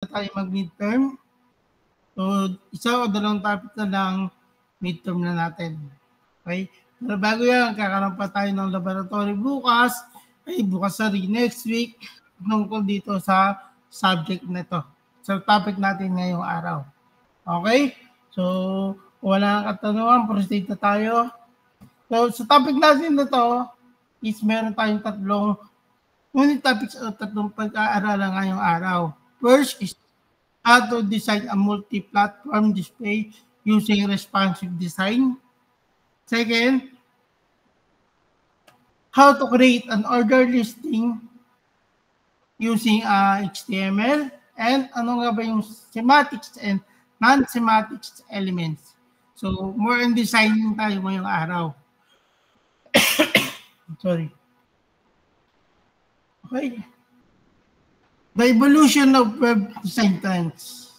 tayo mag-midterm. So, isa o dalawang topic na lang midterm na natin. Okay? Pero bago yan, kakaroon pa tayo ng laboratory bukas, bukas na rin next week, tungkol dito sa subject na ito. Sa topic natin ngayong araw. Okay? So, wala kang katanungan, proceed na tayo. So, sa topic natin na ito, is meron tayong tatlong topics o tatlong pag-aaralan ngayong araw. First is how to design a multi-platform display using responsive design. Second, how to create an order listing using HTML. And ano nga ba yung sematics and non-sematics elements. So, more on designing tayo ngayong araw. Sorry. Okay. The evolution of web design trends.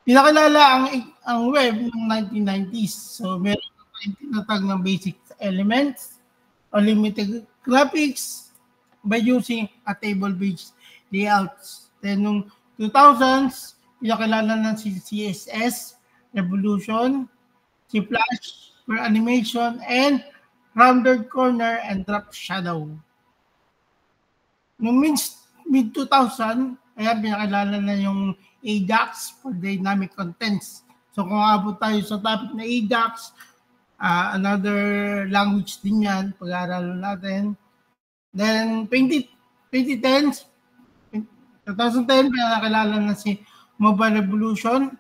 Pinakilala ang web noong 1990s. So, meron tayong tinatag ng basic elements or limited graphics by using a table-based layouts. Then, noong 2000s, pinakilala ng si CSS, Revolution, si Flash for animation, and rounded corner and drop shadow. Noong mid-2000, ayan, pinakilala na yung Ajax for dynamic contents. So kung abot tayo sa topic na Ajax, another language din yan, pag-aaralan natin. Then 2010, pinakilala na si Mobile Revolution,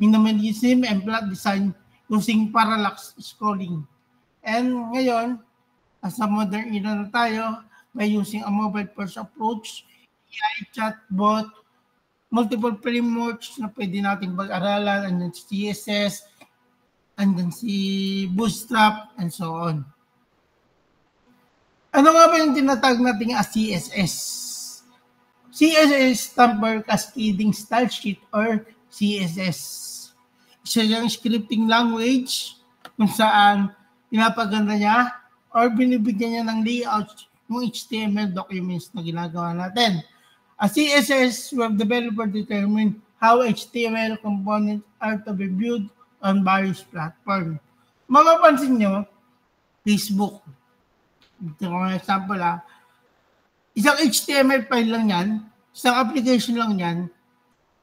minimalism and flat design using parallax scrolling. And ngayon, as a modern era na tayo, by using a mobile-first approach, AI, chatbot, multiple frameworks na pwede nating pag-aralan, and then CSS, and then si Bootstrap, and so on. Ano nga ba yung tinatag natin as CSS? CSS stand for Cascading Style Sheet or CSS. Isa yung scripting language kung saan pinapaganda niya or binibigyan niya ng layout yung HTML documents na ginagawa natin. A CSS web developer determine how HTML components are to be viewed on various platforms. Mapapansin nyo, Facebook. Ito mga example isang HTML file lang yan, isang application lang yan,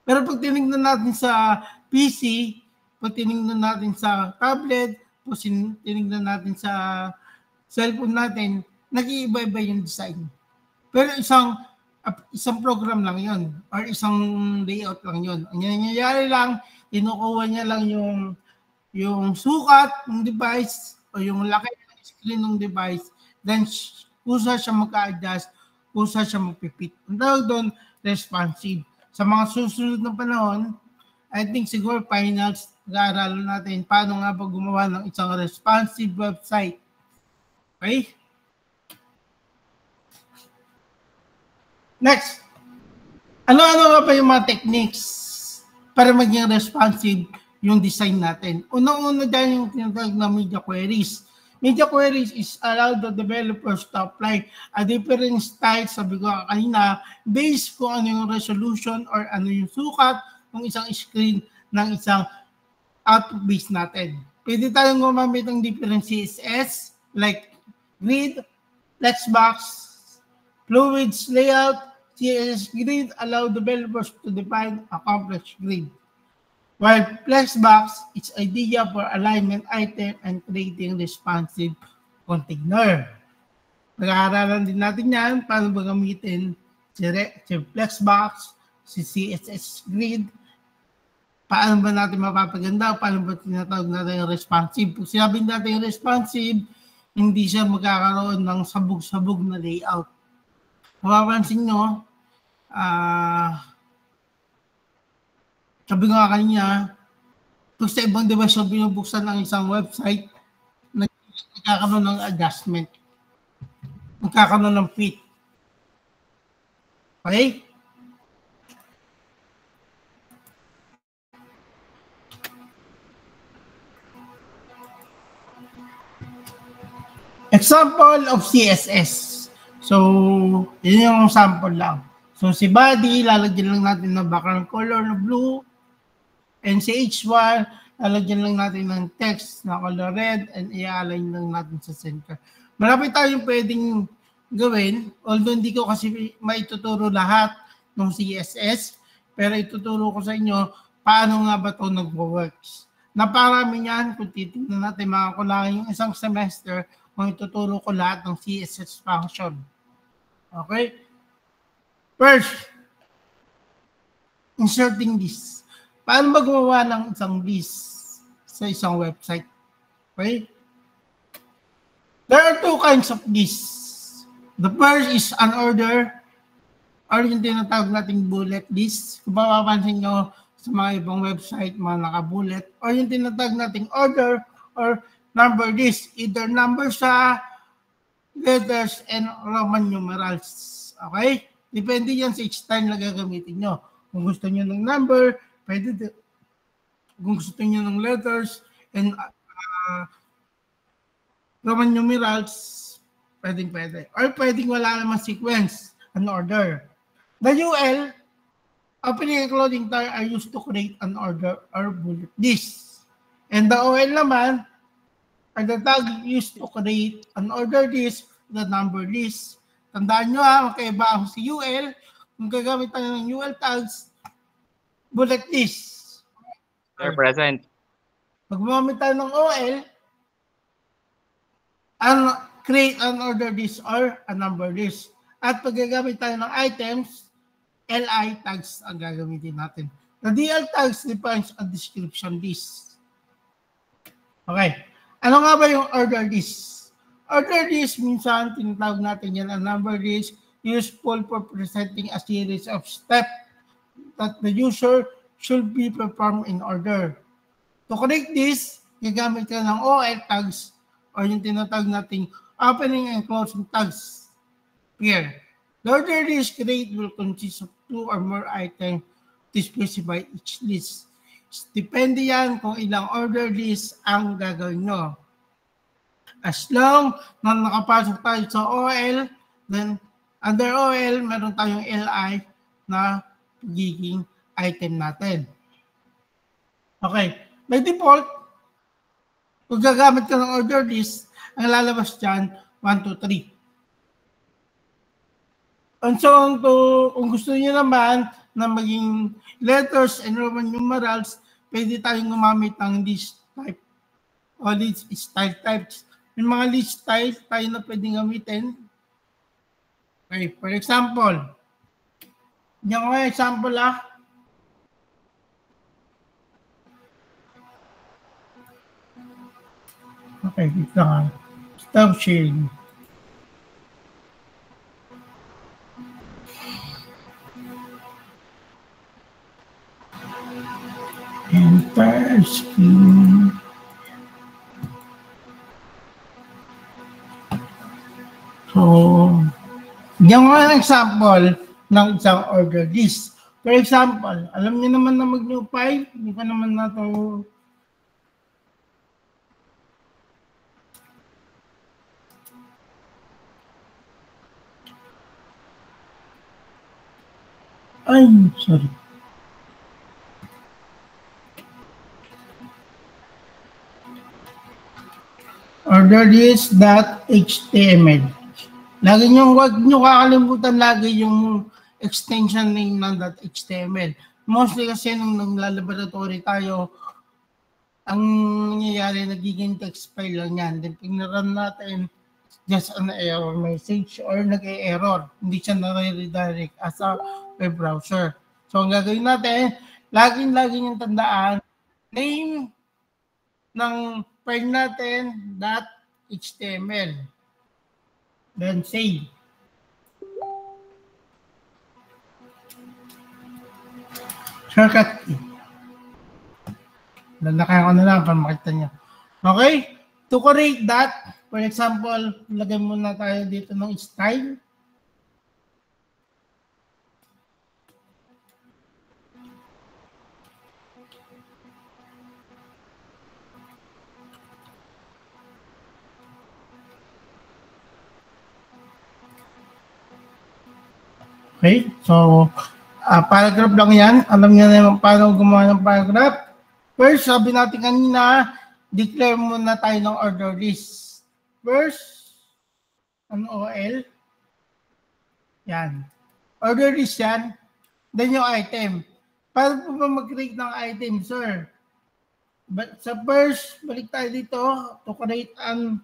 pero pag tinignan natin sa PC, pag tinignan natin sa tablet, pag tinignan natin sa cellphone natin, nag-iiba-iba yung design. Pero isang program lang yon or isang layout lang yon. Ang nangyayari lang, kinukuha niya lang yung sukat ng device o yung laki ng screen ng device, then kusa siya mag-adjust, kusa siya mag-fit. Ang tawag doon, responsive. Sa mga susunod na panahon, I think siguro finals, pag-aaralan natin paano nga ba gumawa ng isang responsive website. Okay? Next. Ano-ano nga ba yung mga techniques para maging responsive yung design natin? Unang-una dyan yung tinatawag na media queries. Media queries is allow the developers to apply a different style, sabi ko kanina, based kung ano yung resolution or ano yung sukat ng isang screen ng isang output base natin. Pwede tayong gumamit ng different CSS like grid, flexbox, fluids layout. CSS grid allow developers to define a complex grid. While flexbox is idea for alignment item and creating responsive container. Pag-aaralan din natin yan, paano ba gamitin si flexbox, si CSS grid, paano ba natin mapapaganda, paano ba tinatawag natin yung responsive. Kung sinabi natin yung responsive, hindi siya magkakaroon ng sabog-sabog na layout. Mapapansin nyo, sabi nga kanina, kung sa ibang device yung binubuksan ng isang website, nagkakaroon ng adjustment. Nagkakaroon ng fit. Okay? Example of CSS. So, yun yung sample lang. So si body, lalagyan lang natin ng background color na blue. And si H1, lalagyan lang natin ng text na color red and i-align lang natin sa center. Marami tayong pwedeng gawin, although hindi ko kasi maituturo lahat ng CSS, pero ituturo ko sa inyo paano nga ba ito nag-works. Naparami yan kung titignan natin mga kulangan yung isang semester kung ituturo ko lahat ng CSS function. Okay? First, inserting this. Paano ba gumawa ng isang list sa isang website? Okay? There are two kinds of lists. The first is an order or yung tinatawag nating bullet list. Kung mapapansin nyo sa mga ibang website, mga naka-bullet, or yung tinatawag nating order or number list. Either number sa letters and Roman numerals. Okay? Depende yan sa style na gagamitin nyo. Kung gusto nyo ng number, pwede. Kung gusto nyo ng letters and Roman numerals, pwede. Or pwedeng wala naman sequence and order. The UL, opening and closing tag are used to create an order or bullet list. And the OL naman are the tag used to create an order list, the number list. Tandaan nyo magkaiba ang si UL. Kung gagamit tayo ng UL tags, bullet list. They're present. Pag gumamit tayo ng OL, create an order list or a number list. At pag gagamit tayo ng items, LI tags ang gagamitin natin. The DL tags defines a description list. Okay. Ano nga ba yung order list? Order list, minsan tinatawag natin yan ang number list, useful for presenting a series of steps that the user should be performed in order. To correct this, gagamit ka ng OL tags or yung tinatawag nating opening and closing tags. Here, the order list create will consist of 2 or more items to specify each list. Depende yan kung ilang order list ang gagawin nyo. As long na nakapasok tayo sa OL, then under OL, meron tayong LI na pagiging item natin. Okay. By default, kung gagamit ka ng order list, ang lalabas dyan, 1, 2, 3. And so, kung gusto niyo naman na maging letters and Roman numerals, pwede tayong gumamit ng list type o list style types. May mga list style tayo na pwedeng gamitin. Okay, for example, yan ko example Okay, dito nga. Stop sharing. Entire screen. So, yan nga ang example ng isang order list. For example, alam niyo naman na mag-new file, hindi pa naman na ito sorry. Order list.html. Lagi nyo, huwag nyo kakalimutan lagi yung extension name ng .html. Mostly kasi nung laboratory tayo, ang nangyayari, nagiging text file lang yan. Then pag na-run natin, just an error message or nag-e-error. Hindi siya na-redirect as a web browser. So ang gagawin natin, laging yung tandaan, name ng file natin, .html. Then save. Shortcut key. Lalakayan ko na lang para makita nyo. Okay? To correct that, for example, lagay muna tayo dito ng style. Okay? So, paragraph lang yan. Alam niyo na naman paano gumawa ng paragraph. First, sabi natin kanina, declare muna tayo ng order list. First, OL. Yan. Order list yan. Then yung item. Paano po ba mag-create ng item, sir? But sa first, balik tayo dito to create an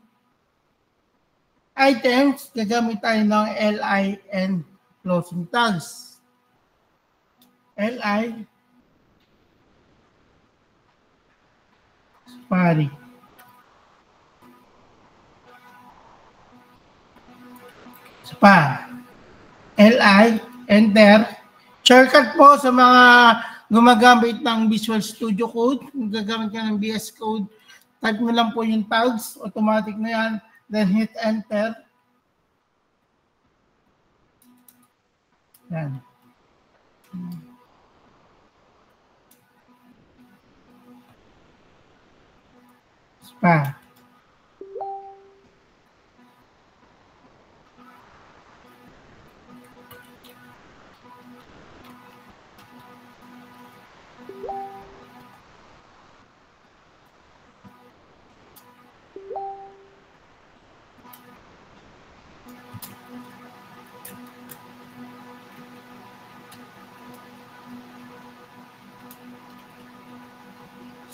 items, gagamit tayo ng LIN closing tags. LI Safari. Spa. LI, enter. Shortcut po sa mga gumagamit ng Visual Studio Code. Kung gagamit ka ng VS Code, type mo lang po yung tags. Automatic na yan. Then hit enter. Yan. Spa.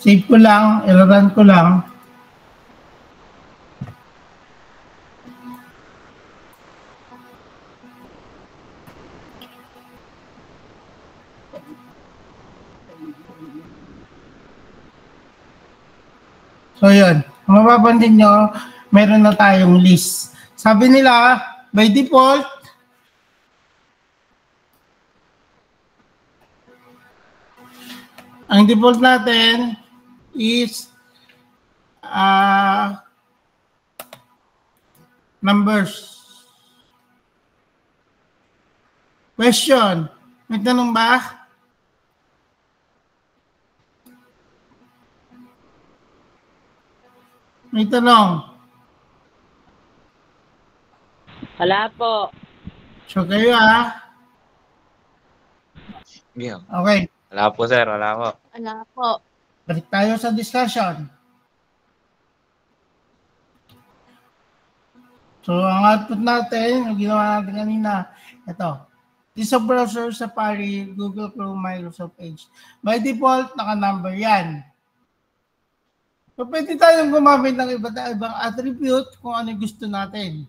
Save ko lang, i-run ko lang. So yun, kung mapapansin nyo, meron na tayong list. Sabi nila, by default, ang default natin is numbers. Question, may tanong ba? May tanong? Wala po. So kayo Yeah. Okay. Wala po, sir. Wala po. Wala po. Balik tayo sa discussion. So, ang output natin, yung ginawa natin kanina, ito. This is a browser, Safari, Google Chrome, Microsoft Edge. By default, naka-number yan. So, pwede tayong gumamit ng iba't-ibang attribute kung ano gusto natin.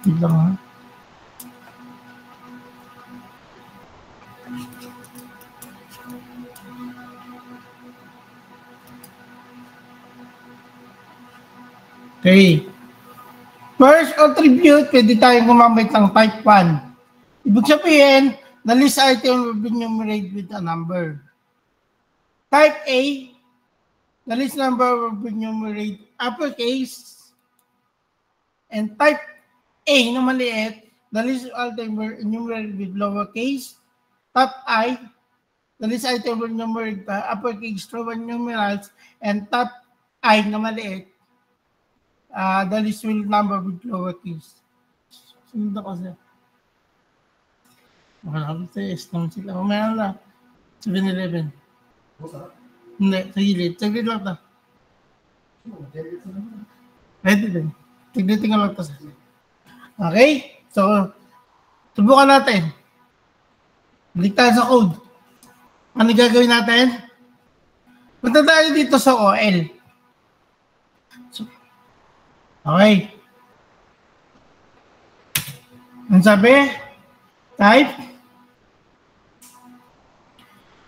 Ito lang. Okay. First attribute, pwede tayong gumamit ng type 1. Ibig sabihin, the list item will be enumerated with a number. Type A, the list number will be enumerated uppercase. And type A na maliit, the list item will enumerated with lowercase. Type I, the list item will enumerated by uppercase Roman numerals. And type I na maliit, the list will number with lowercase. Sunod kasi. Makalapit sa S naman sila. Mamaya na. 7-Eleven. Hindi, sa gilid. Saglit lang ito. Ready din. Tignitin ka lang ito. Okay? So, subukan natin. Balik tayo sa code. Ano gagawin natin? Punta tayo dito sa OL. Okay. Ang sabi? Type.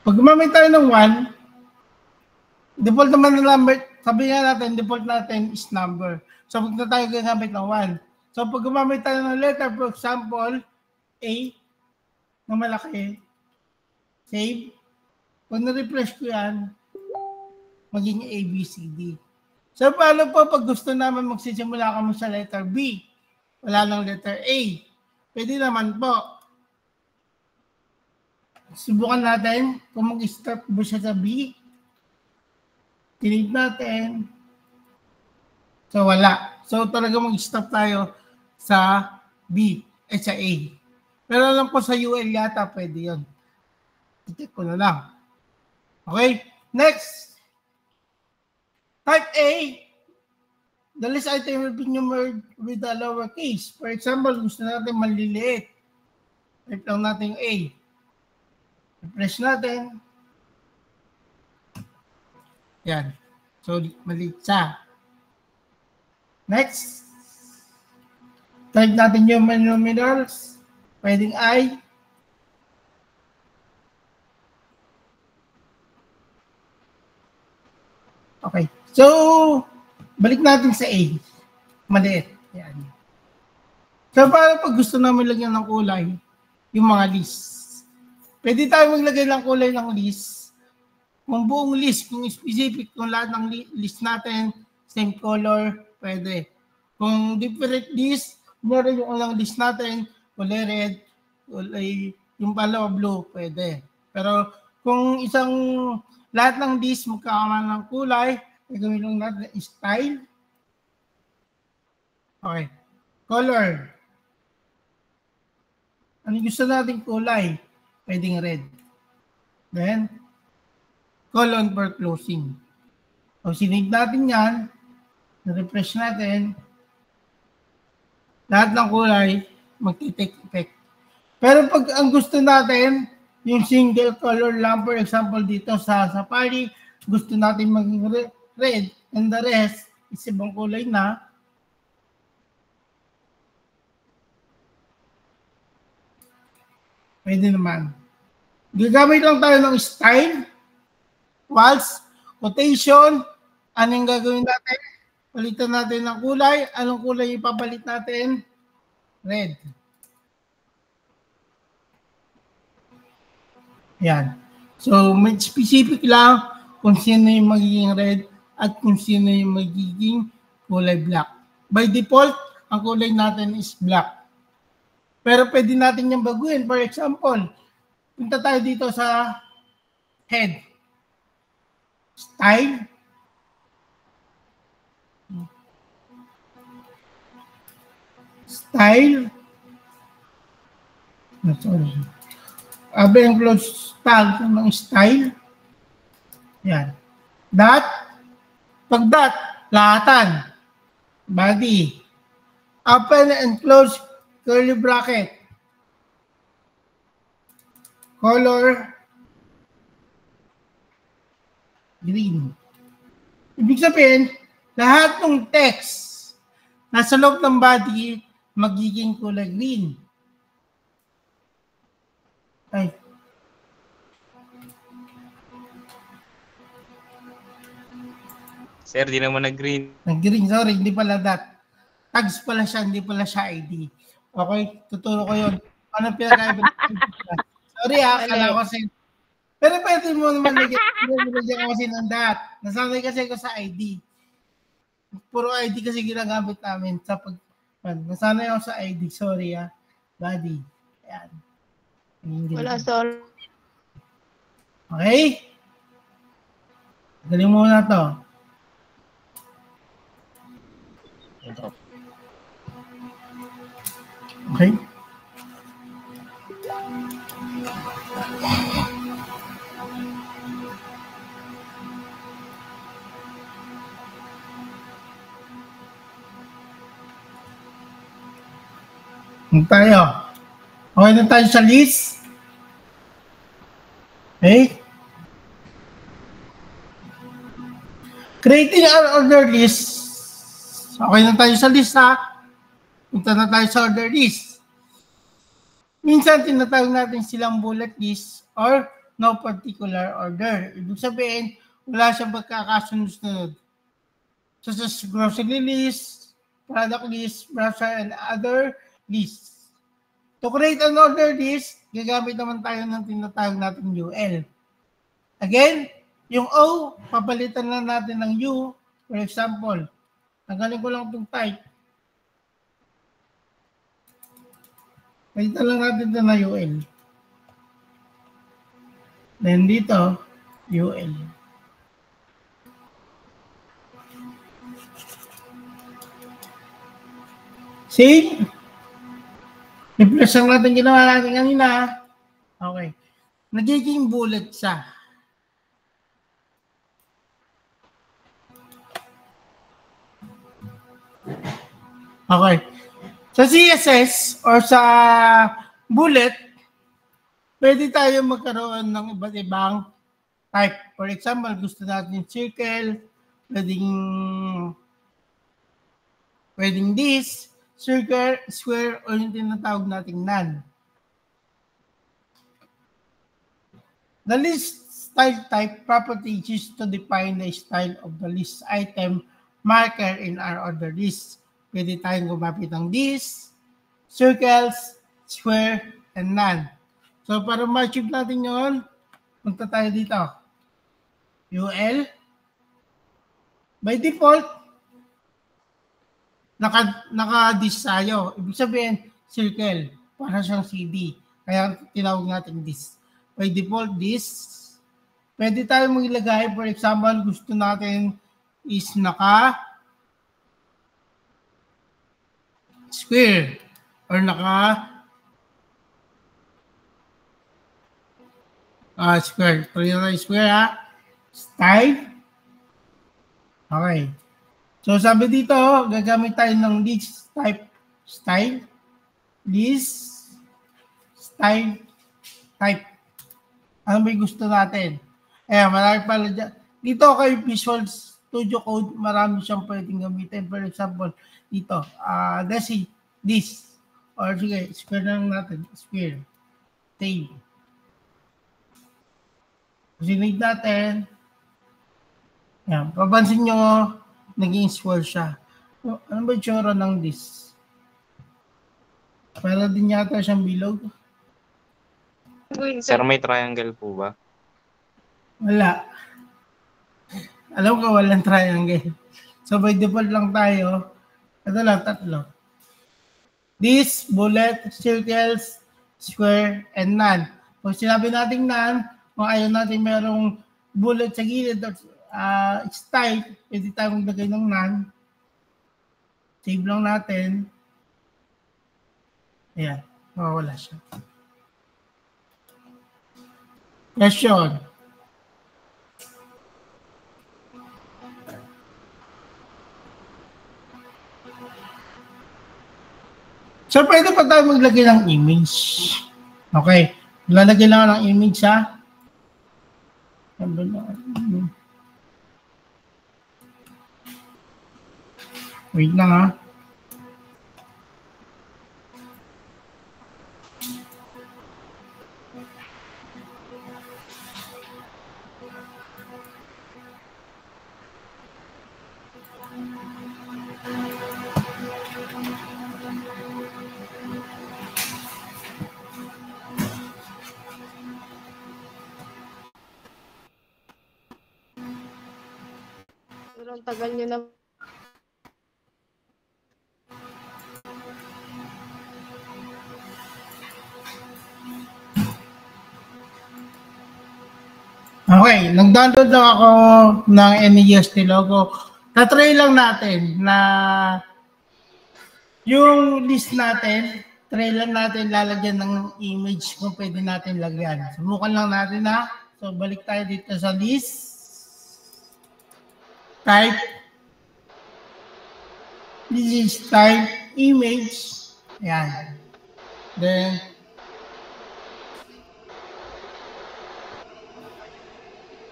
Pag gumamit tayo ng 1, default naman na number, sabi nga natin, default natin is number. So, pag na tayo gagamit ng 1. So, pag gumamit tayo ng letter, for example, A, na malaki, save. Pag na-refresh ko yan, maging A, B, C, D. So, paano po pag gusto naman magsisimula kami sa letter B? Wala lang letter A. Pwede naman po. Subukan natin kung mag-start ba siya sa B. Tinid natin. So, wala. So, talaga mag-stop tayo sa B at sa A. Pero alam ko sa UL yata pwede yun. I-check ko na lang. Okay? Next. Type A. The list item will be numbered with the lowercase. For example, gusto natin maliliit. Type lang natin yung A. I-press natin. Yan. So, maliit siya. Next. Type natin yung numerals. Pwedeng I. Okay. So, balik natin sa A. Maliit. Yan. So, para pag gusto namin lagyan ng kulay, yung mga list. Pwede tayo maglagay ng kulay ng list. Kung buong list, kung specific, kung lahat ng list natin, same color, pwede. Kung different list, meron yung ulang list natin, kulay red, kulay, yung pala blue, pwede. Pero kung isang lahat ng list magkakaman ng kulay, gagawin lang natin style. Okay. Color. Ano gusto natin kulay? Pwedeng red. Then, colon for closing. So, sinig natin yan. Na-refresh natin. Lahat ng kulay, magti-take effect. Pero pag ang gusto natin, yung single color lang, for example, dito sa Safari, gusto natin maging red, and the rest is ibang kulay na. Pwede naman. Gagamit lang tayo ng style, waltz, quotation. Anong gagawin natin? Palitan natin ng kulay. Anong kulay ipapalit natin? Red. Yan. So, may specific lang kung sino yung magiging red at kung sino yung magiging kulay black. By default, ang kulay natin is black. Pero pwede natin yung baguhin. For example, punta tayo dito sa head. Style. Style. Sorry. Abe and close tag ng style. Yan. Dot. Pag dot, lahatan. Body. Open and close curly bracket. Color. Green. Ibig sabihin, lahat ng text nasa loob ng body magiging kulay green. Ay. Sir, di naman nag-green. Nag-green, sorry, hindi pala dot. Tags pala siya, hindi pala siya ID. Okay, tuturo ko yun. Ano pinag-iba? Sorry akala ko kasi. Pero pwede mo naman nagiging kasi ng dot. Nasanay kasi ko sa ID. Puro ID kasi ginagamit namin sa pag... Nasanay ako sa ID, sorry Body. Ayan. Wala, sorry. Okay? Galing muna to. Okay? Tayo. Okay na tayo sa list. Okay? Creating an order list. Okay na tayo sa list Punta na tayo sa order list. Minsan tinatawag natin silang bullet list or no particular order. Ibig sabihin, wala siyang pagkakasunod-sunod. Such as grocery list, product list, browser, and other lists. To create an order list, gagamit naman tayo ng tinatawag natin UL. Again, yung O, papalitan na natin ng U. For example, tanggalin ko lang itong type. Palitan lang natin ito na UL. Then dito, UL. See? Replace lang natin ginawa natin kanina. Okay. Nagiging bullet siya. Okay. Sa CSS or sa bullet, pwede tayo magkaroon ng iba't ibang type. For example, gusto natin circle, pwedeng this, circle, square, o yung tinatawag nating none. The list style type property is used to define the style of the list item marker in our order list. Pwede tayong gumapit ng this, circles, square, and none. So, para ma-achieve natin yun, punta tayo dito. UL. By default, naka-this tayo. Ibig sabihin, circle. Para siyang CD. Kaya tinawag natin this. By default, this. Pwede tayo maglagay. For example, gusto natin is square or square. Tuloy na square ha. Style. Okay. So sabi dito, gagamit tayo ng this type style. This style type. Ano ba gusto natin? Marami pala dyan. Dito kay Visual Studio Code, marami siyang pwedeng gamitin. For example, dito, let's see, this. Or sige, square lang natin. Square. Save. Sinig natin. Yan. Papansin nyo, naging square siya. Ano ba yung tsura ng this? Para din yata siyang bilog. Sir, may triangle po ba? Wala. Alam ko walang triangle. So by default lang tayo. Ito lang, tatlo. This, bullet, circles, square, and none. Kung sinabi natin none, kung ayaw natin merong bullet sa gilid or style, pwede tayo maglagay ng none. Save lang natin. Ayan, mawawala siya. Question. So, pwede pa tayo maglagay ng image. Okay. Lalagay lang ng image ha. Wait lang ha. Ang tagal nyo na. Okay, nag-download lang ako ng NEST logo. Tatry lang natin na yung list natin, try lang natin lalagyan ng image kung pwede natin lagyan. Subukan lang natin ha. So, balik tayo dito sa list. Type. This is type image. Ayan. Then,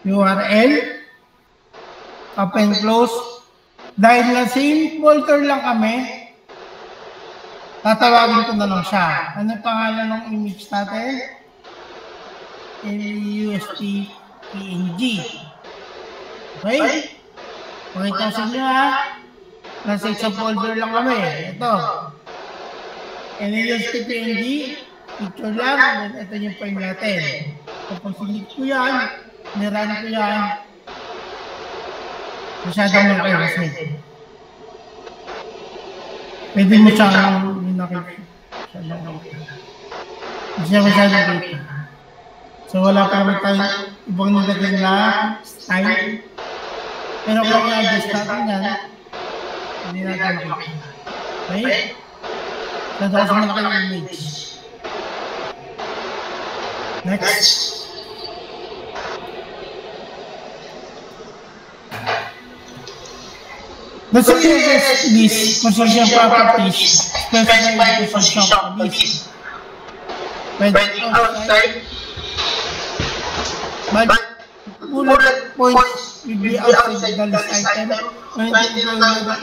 URL. Open, close. Dahil na same folder lang kami, tatawagin ko na lang siya. Ano pangalan ng image natin? LUST PNG. Okay? Pakita sa inyo ha. Nasa isang folder lang kami. Ito. LUST PNG. Picture lang. Then ito yung file natin. Kapag select ko yan, nirun ko yan, masyadong lang kayo kasi. Pwede mo siyang nakita. Hindi siya masyadong kita. So, So wala pa naman tayong ibang nilagay na style. Pero kung i-adjust natin yan, hindi natin makikita. Okay? Nadakas mo na kayo image. Next. The CSS list position properties specify the position of the list. When outside, but bullet points will be outside the list item. When it is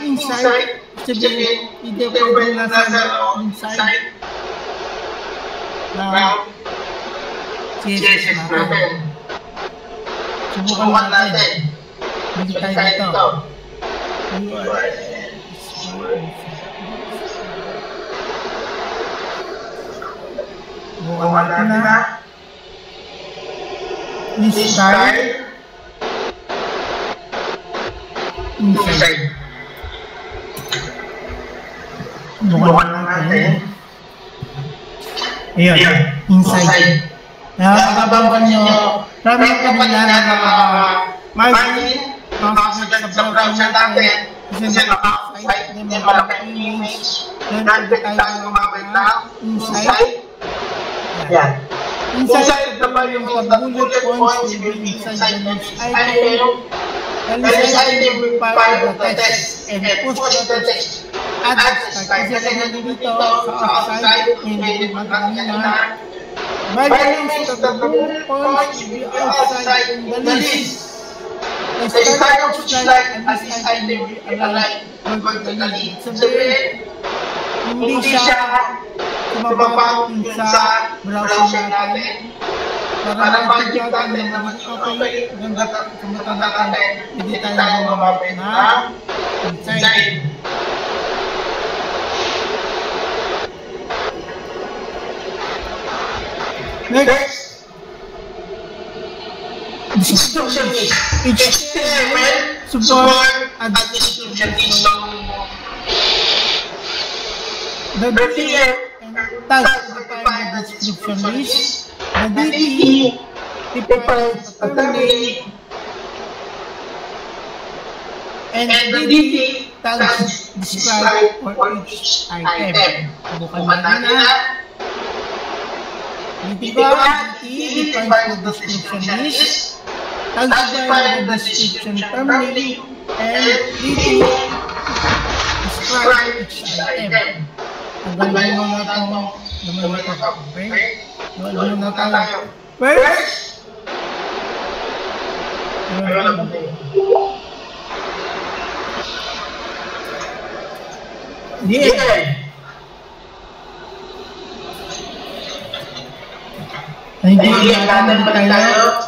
inside, sabihin, hindi pwede nasa inside. Now, CSS natin. Subukan natin. Balik tayo dito. Subukan natin na. Inside. Subukan natin. Ayan, inside. Nakakababan nyo, marami ka nila na margin, makakasagad sa browser natin, kasi naka-outside, hindi malaki ang image, then pwede tayo kumabay na inside. Ayan. Inside naman yung bullet points will be inside the next item. The next item will file the text and push the text at the start. Kasi kanina dito sa outside, hindi magkakina. By the names of the bullet points will be outside in the list. The start of each line and this item will be aligned vertically. Sabihin, hindi siya tumapapag sa browser natin. Para makikita natin na okay, ganda kumata natin, hindi tayo bumababit na inside. Next, description list. HTML support and description list. The DTF and tag define the description list. The DT defines a template. And the DT tags describe for each item. Subukan natin na. DT defines the description list, tags define the description template, and DT describe each item. Tanggalin mo na itong naman ito. Okay? Tanggalin mo na tayo. First, hindi natin tayo.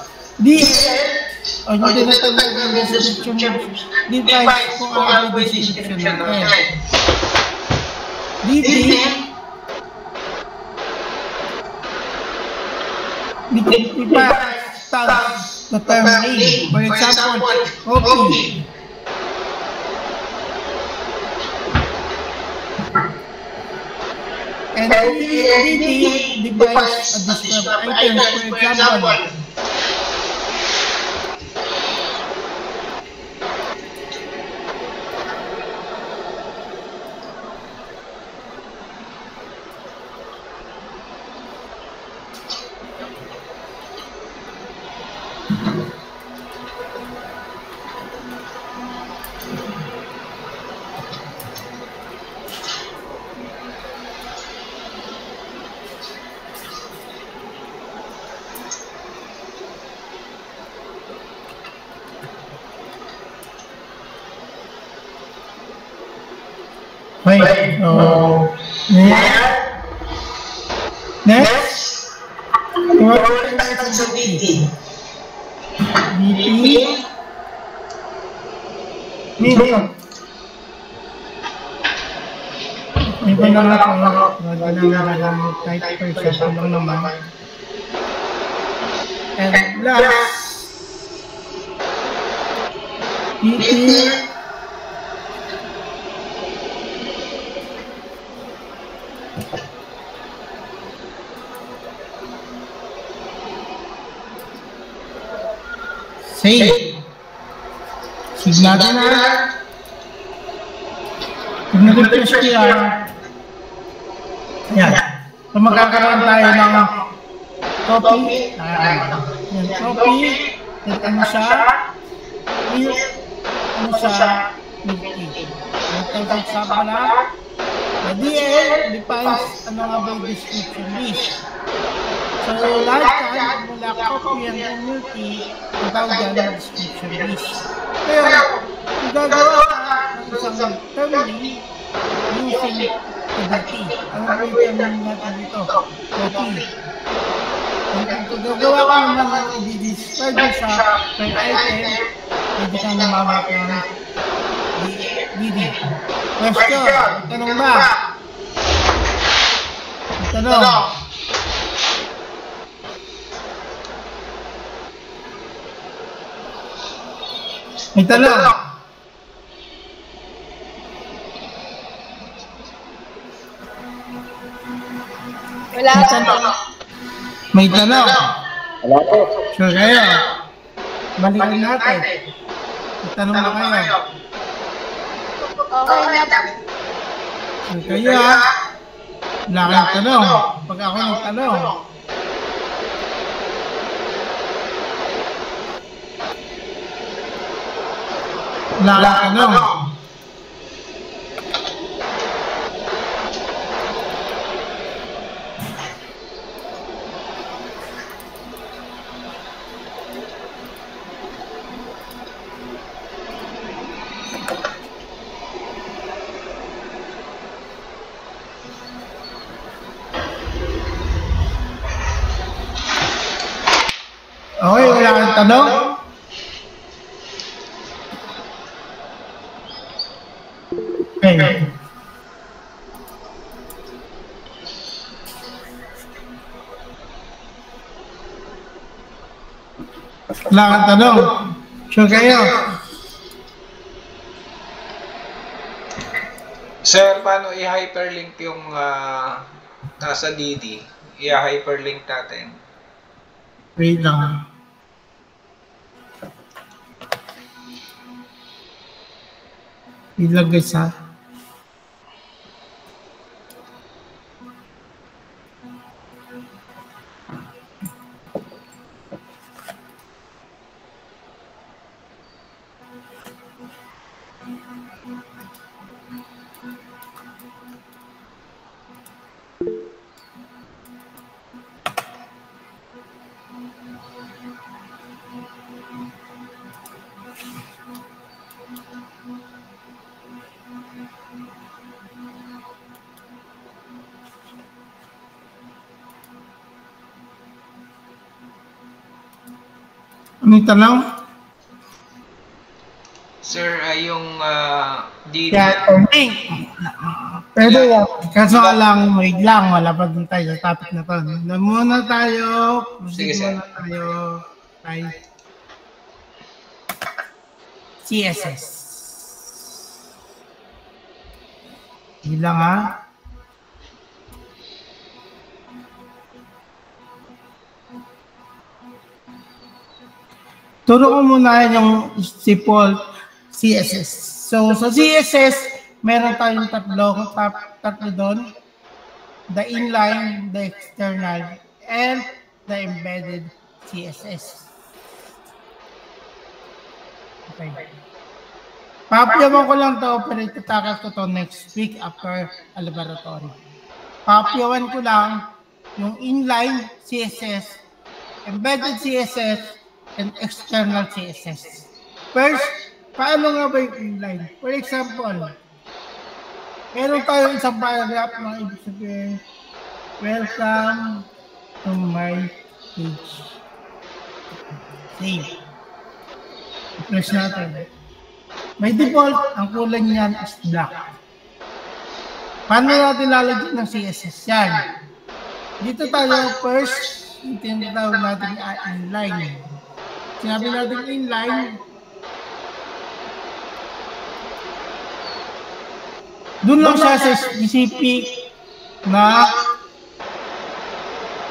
O hindi natin ang description. Define kung ano ang description natin. DT defines tags the term name. For example, copy. And DT defines a described item. For example, wait, next, what is the DT? DT, iba na lang ako, type for example lang naman. And last, DT, Save. Save natin na. Pag nag-refresh ko yan, ayan. So magkakaroon tayo ng copy. Ayan, copy. At ano siya? Ano siya? Ito sa pala. The DL defines ano nga ba yung description list. So lahat yan, mula copy and multi, ang tawag dyan ng description list. Pero, kung gagawa ka ng isang termly using identity, ano ba yung termly natin dito? Copy. Kung gagawa ka naman ng i-describe sa per item, pwede kang namamit ng DD. Question, tanong ba? Tanong. May tanong. Wala tanong. May tanong. Wala po. Sure kayo. Balikan natin. May tanong na kayo. Okay na. Sure kayo ha. Wala kayong tanong. Pag ako nagtanong. Wala kayong tanong. Okay, wala kang tanong? Okay. Wala kang tanong? Sure kayo? Sir, paano i-hyperlink yung nasa DD? I-hyperlink natin. Wait lang. Ilagay sa Anong tanong? Sir, yung DD. Link. Pwede yan. Kaso lang, wait lang. Wala pa din tayo sa topic na to. Muna tayo. Sige, sir. Muna tayo. Kay CSS. Hindi lang ha. Turo ko muna yung simple CSS. So, sa CSS, meron tayong tatlo doon. The inline, the external, and the embedded CSS. Okay. Papayawan ko lang to, pero itatakal ko to next week after a laboratory. Papayawan ko lang yung inline CSS, embedded CSS, and external CSS. First, paano nga ba yung inline? For example, meron tayo isang paragraph na ibig sabihin, welcome to my page. Save. Press natin. By default, ang kulay niyan is black. Paano natin lalagyan ng CSS yan? Dito tayo first, tinatawag natin inline. Sinabi natin inline, doon lang siya sa specific na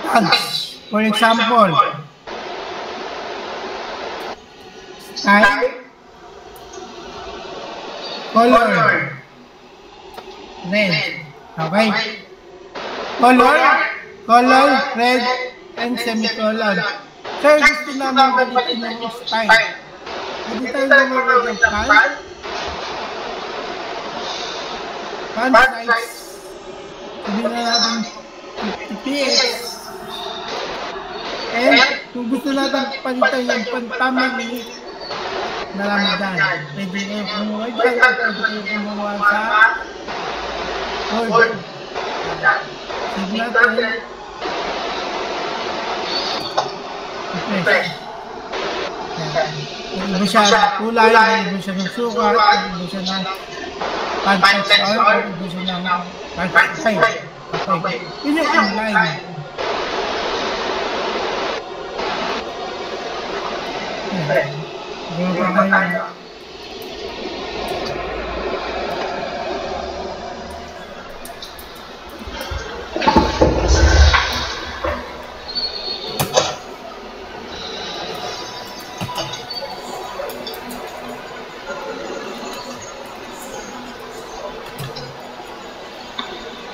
tags. For example, Type. Color. Red. Okay. Color, red, and semicolon. Sir, gusto namin balikin yung style. Pwede tayo lumawag yung font size. Sabihin na natin 50 px. And kung gusto natin palitan yung pang-family na Ramadan, pwede kayo kumuha dyan, pwede kayo kumuha sa Word. Sige natin. Okay. Iba siya kulay, iba siya ng sukat, iba siya ng context or iba siya ng context type. Okay. Yun yung online. Ganyan pa tayo.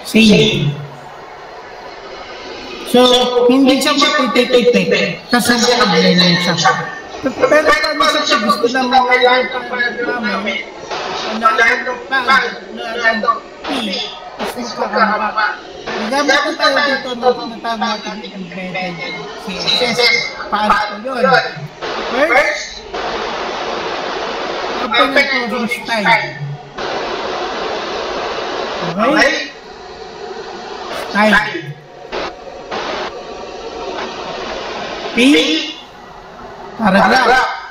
Same. So, hindi siya matitipik kasi nakablay lang siya. Pero kami sa gusto naman ngayon namin, is magkakahaba. Nagamit na tayo dito na tama natin embedded CSS. Paano ko yun? First, open and closing style. Okay? Style. P. Paragraph.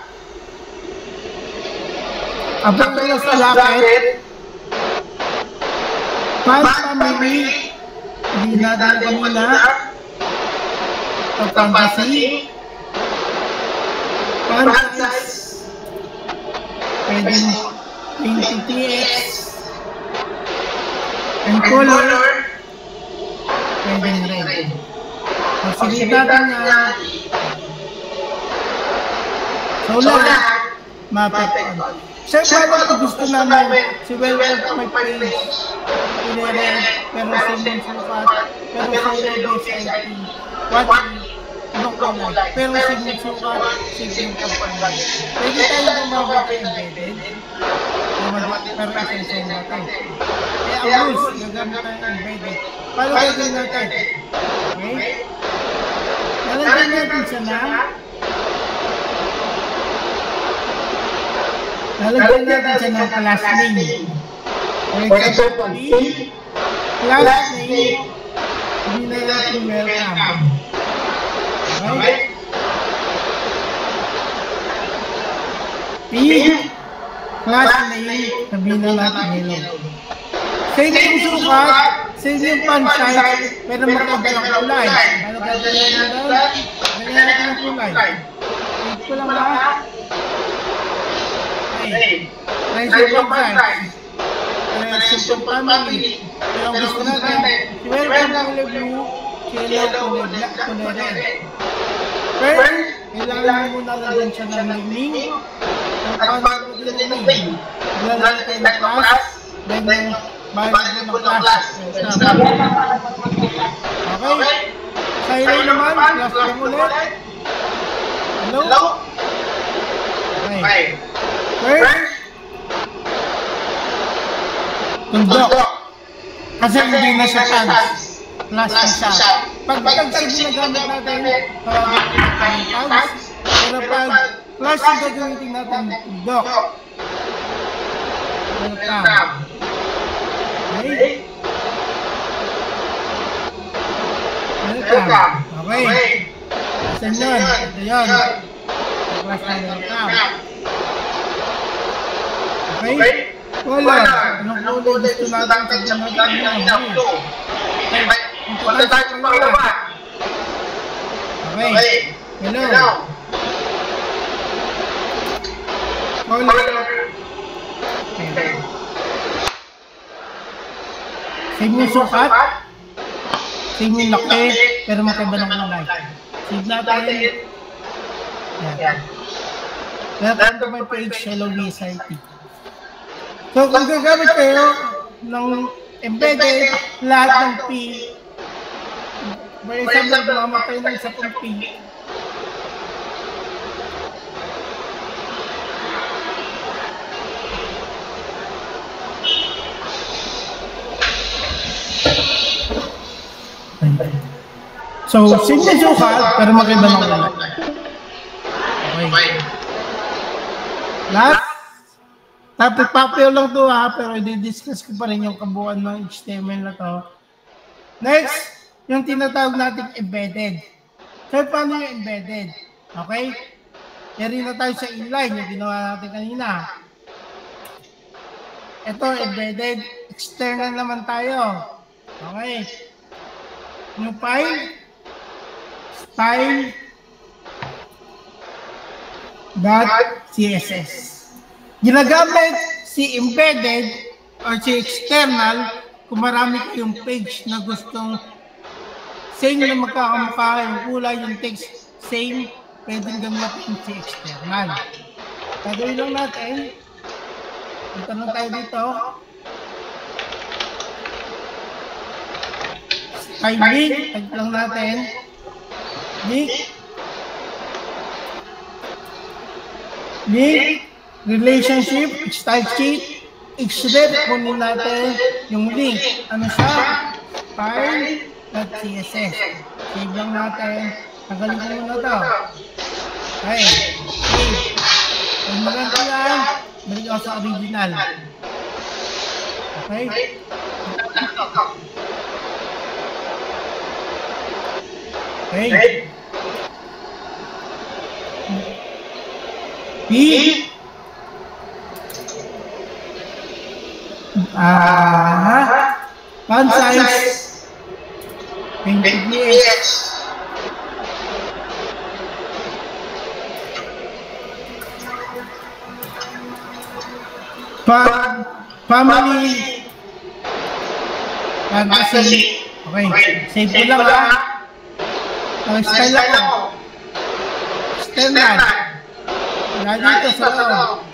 Abang close bracket. Font family. Hindi natin kanina. Fantasy. Font size. Pwedeng 20 px. And color. Pwedeng red. Masilita niya. So lahat, mapapag. Sir, paano kung gusto namin si welcome to my page, ire-red, pero simon sukat, pero simon BSIT, what ibang kulay, pero simon sukat, simon kapag. Pwede tayo gumagawa ng embedded, pero isa-isa natin. Kaya ang rules, gagamit tayo ng embedded. Paano gagawin natin? Okay? Nalagyan natin siya na lalagyan natin siya ng class name. For example, class name, hindi na natin welcome. Okay? P, class name, sabihin na natin hello. Same yung sukat, same yung font size, pero magkagalang kulay. Magkagalang kulay. Ito ko lang ba? Simple size. Simple family. Pero ang gusto natin, si welcome kulay blue, si hello kulay red. First, kailangan mo muna lagyan siya ng naming. Ang paano ko din naming. Lalagyan tayo ng class, then bayad mo ng class. Okay? Sa hello naman, class lang ulit. Hello? Okay. First, tundok. Kasi hindi na siya tags. Plus na siya. Pag tags yung ginagamit natin, tawagin natin tags. Pero pag plus yung gagamitin natin, tundok. Welcome. Okay? Welcome. Okay. Asan yun? Ito yun. Plus na welcome. Okay? Color. Anong kulay gusto natin sa natin ng blue? Punta tayo sa pangalawa. Okay. Hello. Color. Okay. Same yung sukat. Same yung laki. Pero makaiba ng kulay. Save natin. Yan. Welcome to my page, Hello VSIT. So, kung gagamit kayo ng embedded, lahat ng P, for example, mamatay ng isa pong P, so, simple sukat, pero maganda ng ulit. Okay. Last, topic-papio lang to ha, pero i-discuss ko pa rin yung kabuuan ng HTML na to. Next, yung tinatawag nating embedded. So, paano yung embedded? Okay? Yari na tayo sa inline, yung ginawa natin kanina. Ito, embedded. External naman tayo. Okay. New file. Style.css. Ginagamit si embedded or si external kung marami kayong page na gustong same na magkakamukha yung kulay, yung text same, pwedeng gamitin si external. Gagawin lang natin. Punta na tayo dito. Style link, tag lang natin. Link, relationship, style sheet, xref, kunin natin yung link. Ano siya? File.css. Save lang natin. Tagalin ko muna ito. Okay. Save. Pag maganda yan, balik ako sa original. Okay? Okay. Font size 20 px. Family fantasy. Okay, save ko lang ha. Style ako. External. Wala dito sa loob.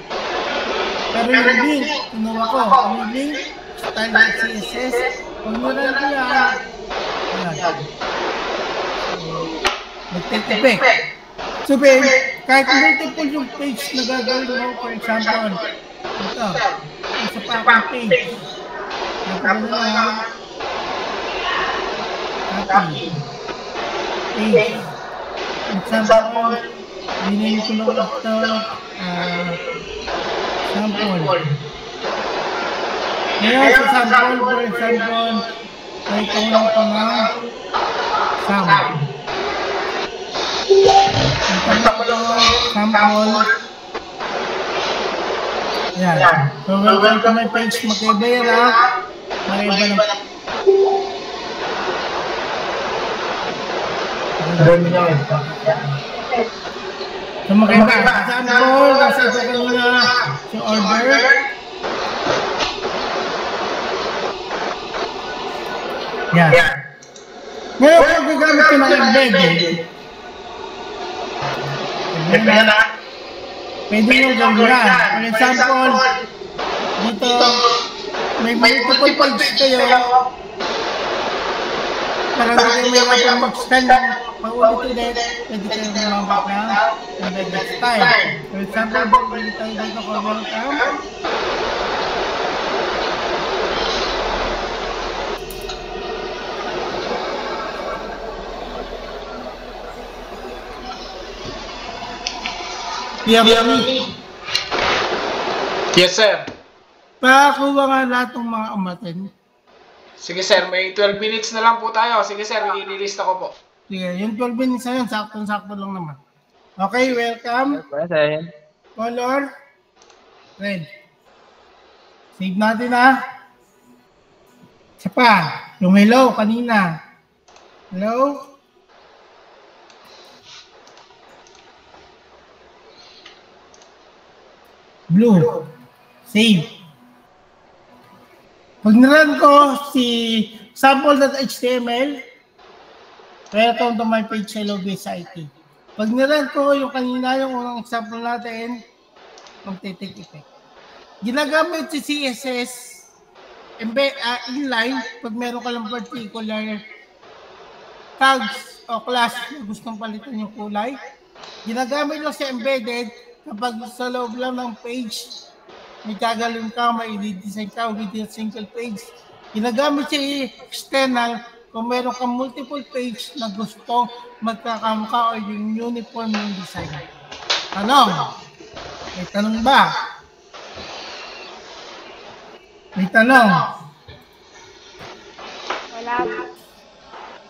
Pero yung link, kinuha ko. Yung link, style.css. Kung nyo ko yan, mag-take-effect. So, kahit multiple yung page na gagawin mo, for example, ito, isa pa akong page. Nagkaroon na copy. Page. Example, binigyan ko lang ito, sample. Ngayon sa sample, for example, ay ito lang ito ng sample. Sample. Yan. So, welcome to my page. Magkaiba yan ha. Magkaiba na. So, magkaiba. Sample. Nasa ito ka muna sa order. Yan. Ngayon, kung gagamit ko ng embedded, pwede nyo gawin yan. For example, dito, may multiple page kayo, para hindi kayo may kapag mag-stand ng paulit-ulit, pwede kayo lumambak ng embedded style. For example, pwede tayo dito ko welcome. Yes, sir. Pakakuha nga lahat ng mga umaten. Sige, sir. May 12 minutes na lang po tayo. Sige, sir. I-lista ko po. Sige, yung 12 minutes na yun, sakto-sakto lang naman. Okay, welcome. Color. Red. Save natin ha. Isa pa. Yung hello kanina. Hello. Blue. Save. Pag nirun ko si sample.html, welcome to my page, Hello VSIT. Pag nirun ko yung kanina, yung unang example natin, magte-take effect. Ginagamit si CSS inline pag meron ka lang particular tags o class na gustong palitan yung kulay. Ginagamit lang sa embedded kapag sa loob lang ng page may gagalin ka, may i-design ka within a single page. Ginagamit sa external kung meron kang multiple page na gusto magkakamukha o yung uniform ng design. Tanong? May tanong ba? May tanong? Wala.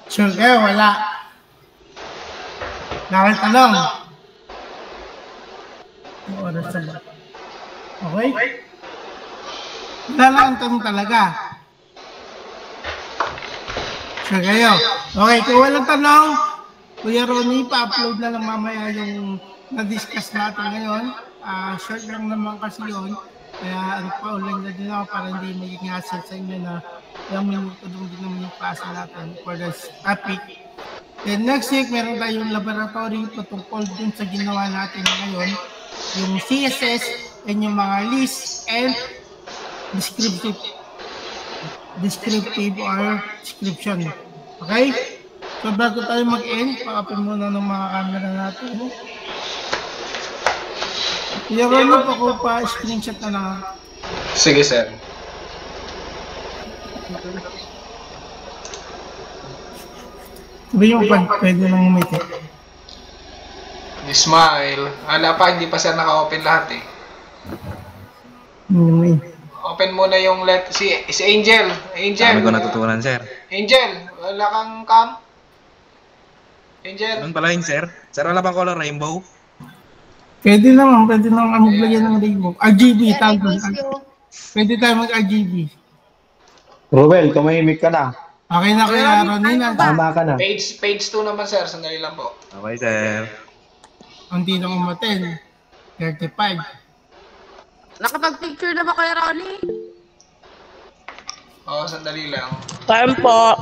Sure kayo, wala. Dahil tanong. Oras na ba? Okay? Wala lang ang tanong talaga. Sure kayo. Okay, kung walang tanong, Kuya Ronnie, pa-upload na lang mamaya yung na-discuss natin ngayon. Short lang naman kasi yun. Kaya pa-online na din ako para hindi maging hassle sa inyo na ilang minuto doon din naman yung klase natin for this topic. Then next week, meron tayong laboratory patungkol dun sa ginawa natin ngayon. Yung CSS and yung mga list and descriptive or description. Okay? So bago tayo mag-end, pa-open muna ng mga camera natin. Yung ano pa ko pa-screenshot na lang. Sige, sir. Sabi yung pwede lang umiti. Smile. Ala pa, hindi pa sir naka-open lahat eh. Open muna yung si Angel. Angel. Dami ko natutunan, sir. Angel, wala kang cam? Angel. Doon pala yun, sir. Sir, wala bang color rainbow? Pwede naman maglagyan ng rainbow. RGB, tawag doon. Pwede tayo mag-RGB. Ruel, tumahimik ka na. Okay na kaya, Ronina. Tama ka na. Page 2 naman sir, sandali lang po. Okay, sir. Hindi na umaten. 35. Nakapag-picture na ba kayo, Ronnie? Oo, sandali lang. Time po.